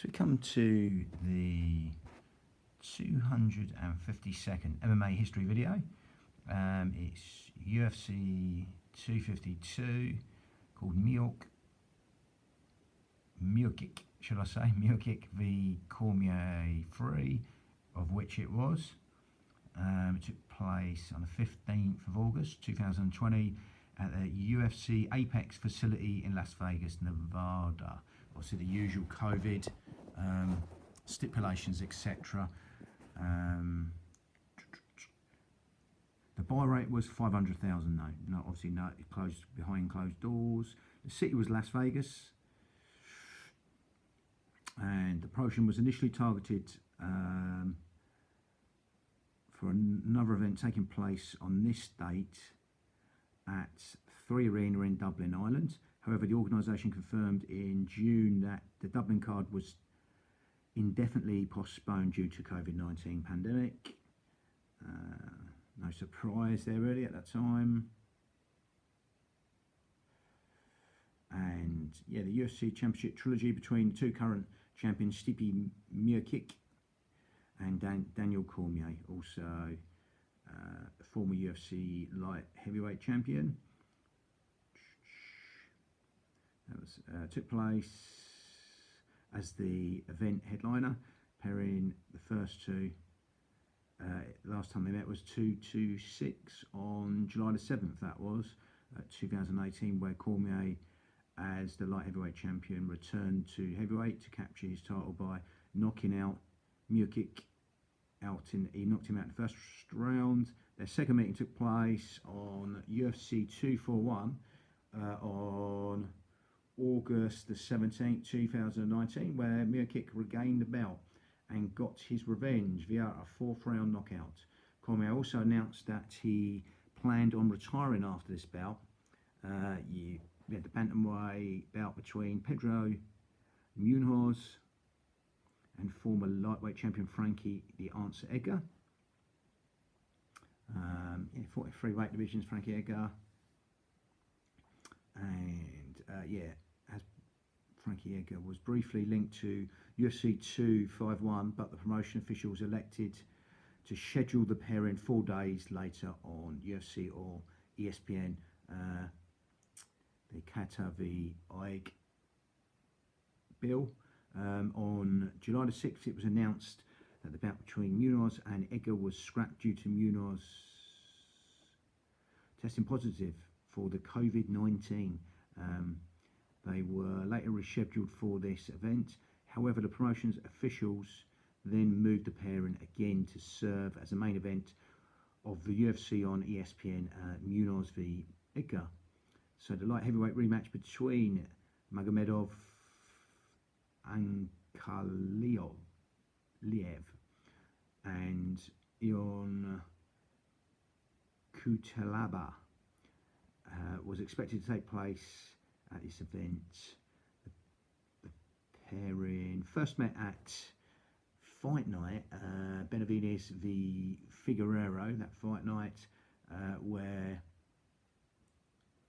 So we come to the 252nd MMA history video. It's UFC 252 called Miocic, should I say? Miocic v Cormier 3, of which it was. It took place on the 15th of August 2020 at the UFC Apex facility in Las Vegas, Nevada. Obviously the usual COVID stipulations, etc. The buy rate was 500,000. No, obviously no. It closed behind closed doors. The city was Las Vegas, and the promotion was initially targeted for another event taking place on this date at 3 Arena in Dublin, Ireland. However, the organisation confirmed in June that the Dublin card was indefinitely postponed due to COVID-19 pandemic. No surprise there really at that time. And yeah, the UFC Championship trilogy between the two current champions, Stipe Miocic and Daniel Cormier, also former UFC light heavyweight champion. That was took place as the event headliner, pairing the first two. Last time they met was 226 on July the 7th, that was 2018, where Cormier, as the light heavyweight champion, returned to heavyweight to capture his title by knocking out Miocic he knocked him out in the first round. Their second meeting took place on UFC 241 on August the 17th, 2019, where Miocic regained the belt and got his revenge via a fourth round knockout. Cormier also announced that he planned on retiring after this bout. You had the bantamweight bout between Pedro Munoz and former lightweight champion Frankie "The Answer" Edgar. Fought in 3 weight divisions, Frankie Edgar. And as Frankie Edgar was briefly linked to UFC 251, but the promotion officials elected to schedule the pairing 4 days later on UFC or ESPN. The Kata v Ig bill. On July the 6th, it was announced that the bout between Munoz and Edgar was scrapped due to Munoz testing positive for the COVID-19. They were later rescheduled for this event. However, the promotion's officials then moved the pairing again to serve as a main event of the UFC on ESPN, Munoz v Edgar. So the light heavyweight rematch between Magomedov Ankalaev and Ion Cutelaba was expected to take place at this event. The pairing first met at Fight Night, Benavides v Figueroa, that fight night where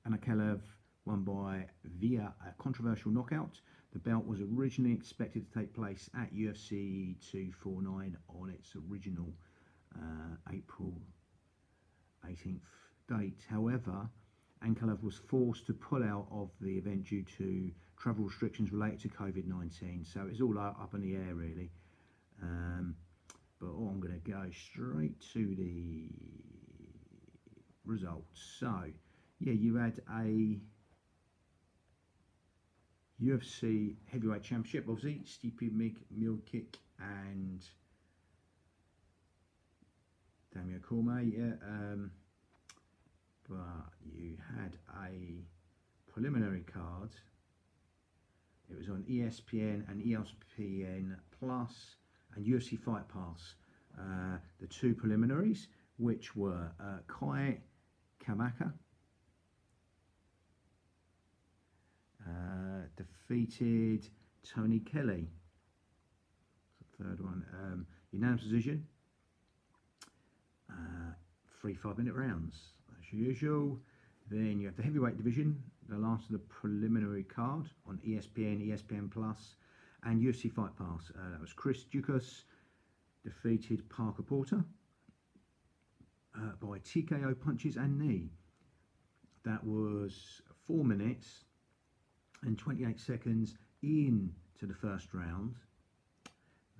Ankalaev won via a controversial knockout. The bout was originally expected to take place at UFC 249 on its original April 18th date. However, Ankalaev was forced to pull out of the event due to travel restrictions related to COVID-19. So it's all up in the air, really. But I'm going to go straight to the results. So, yeah, you had a UFC heavyweight championship, obviously, Stipe Miocic and Daniel Cormier, but you had a preliminary card. It was on ESPN and ESPN Plus and UFC Fight Pass. The 2 preliminaries, which were Kai Kamaka defeated Tony Kelly. That's the third one. Unanimous decision. 3 5-minute rounds, as usual. Then you have the heavyweight division, the last of the preliminary card on ESPN, ESPN Plus, and UFC Fight Pass. That was Chris Dukas defeated Parker Porter by TKO punches and knee. That was 4 minutes and 28 seconds into the first round.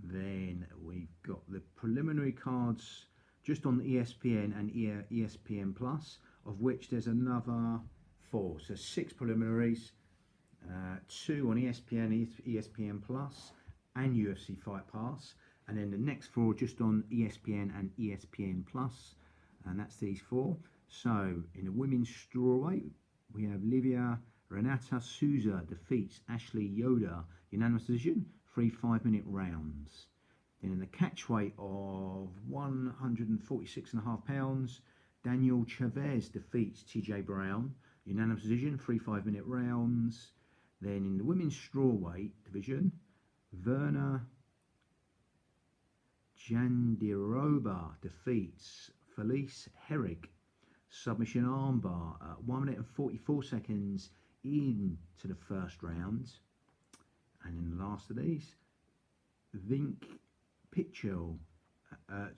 Then we've got the preliminary cards just on ESPN and ESPN Plus, of which there's another 4. So 6 preliminaries, 2 on ESPN, ESPN Plus, and UFC Fight Pass, and then the next 4 just on ESPN and ESPN Plus, and that's these 4. So in the women's strawweight, we have Livia Renata Souza defeats Ashley Yoder, unanimous decision, 3 5-minute rounds. Then in the catchweight of 146.5 pounds, Daniel Chavez defeats TJ Brown, unanimous decision, 3 5-minute rounds. Then in the women's strawweight division, Verna Jandiroba defeats Felice Herrig, submission armbar at 1 minute and 44 seconds into the first round. And in the last of these, Vink Pitchell,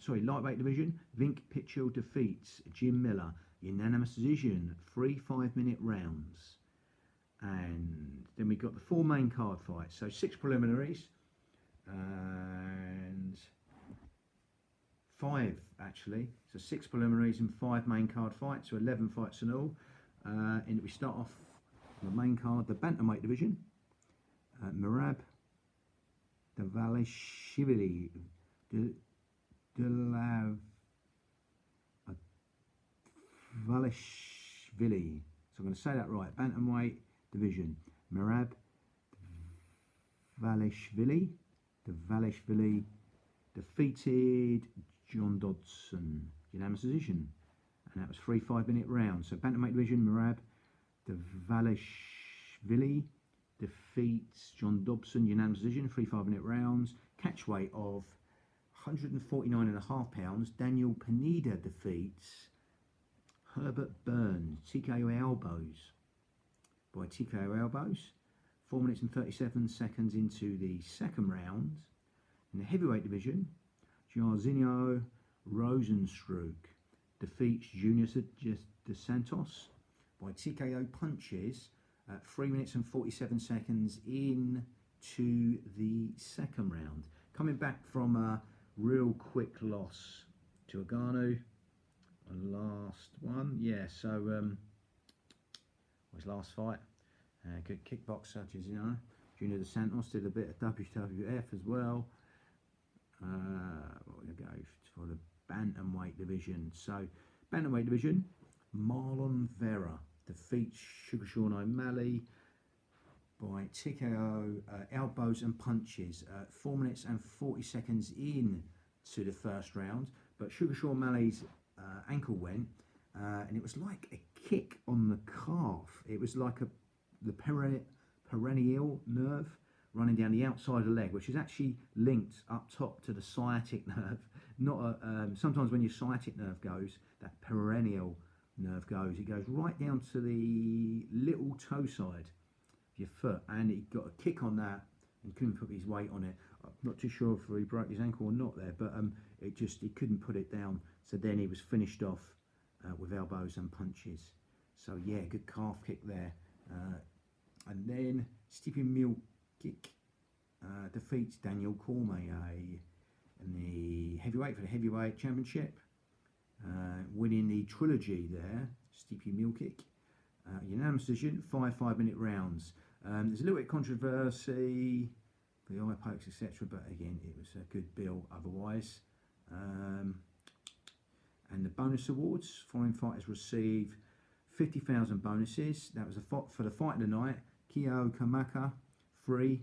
lightweight division, Vink Pitchell defeats Jim Miller, unanimous decision, 3 5-minute rounds. And then we got the 4 main card fights, so 6 preliminaries and 5 actually, so 6 preliminaries and 5 main card fights, so 11 fights in all. And we start off on the main card, the bantamweight division. Merab Davalishvili, Davalishvili. So I'm going to say that right. Bantamweight division. Merab Davalishvili defeated John Dodson, unanimous decision, and that was 3 5-minute rounds. So bantamweight division, Merab Davalishvili defeats John Dobson, unanimous decision, 3 5-minute rounds. Catchweight of 149.5 pounds, Daniel Pineda defeats Herbert Burns, TKO elbows, by TKO elbows. 4 minutes and 37 seconds into the second round. In the heavyweight division, Jairzinho Rosenstruck defeats Junior Dos Santos by TKO punches at 3 minutes and 47 seconds into the second round. Coming back from a real quick loss to Agano, last one, so his last fight, good kickboxer, Junior Dos Santos did a bit of WWF as well. We're going to go for the bantamweight division. So bantamweight division, Marlon Vera defeats Sugar Sean O'Malley by TKO elbows and punches at 4 minutes and 40 seconds into the first round. But Sugar Sean O'Malley's ankle went, and it was like a kick on the calf. It was like the perennial nerve running down the outside of the leg, which is actually linked up top to the sciatic nerve. Not sometimes when your sciatic nerve goes, that perennial nerve goes. It goes right down to the little toe side of your foot, and he got a kick on that and couldn't put his weight on it. I'm not too sure if he broke his ankle or not there, but he couldn't put it down. So then he was finished off with elbows and punches. So yeah, good calf kick there. And then Stipe Miocic defeats Daniel Cormier in the heavyweight for the heavyweight championship, winning the trilogy there. Stipe Miocic, unanimous decision, 5 5-minute rounds. There's a little bit of controversy, the eye pokes, etc., but again, it was a good bill otherwise. And the bonus awards, following fighters receive 50,000 bonuses. That was for the fight of the night. Kyo Kamaka, 3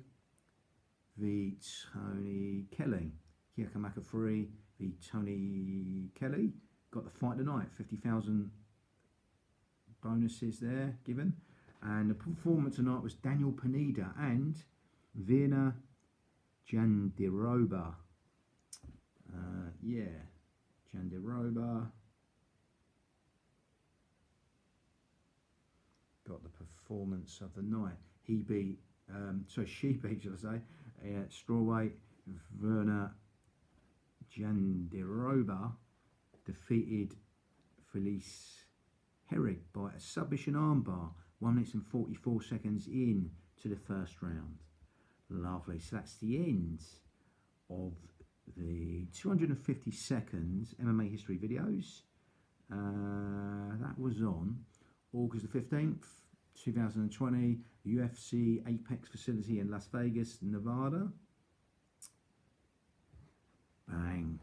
v Tony Kelly. Kyo Kamaka 3 v Tony Kelly. Got the fight of the night, 50,000 bonuses there given. And the performance tonight was Daniel Pineda and Verna Jandiroba. Jandiroba got the performance of the night. She beat, should I say, Strawweight, Verna Jandiroba defeated Felice Herrig by a submission armbar, 1 minute and 44 seconds in to the first round. Lovely. So that's the end of the 250 seconds MMA history videos. That was on August the 15th, 2020, UFC Apex facility in Las Vegas, Nevada. Bang.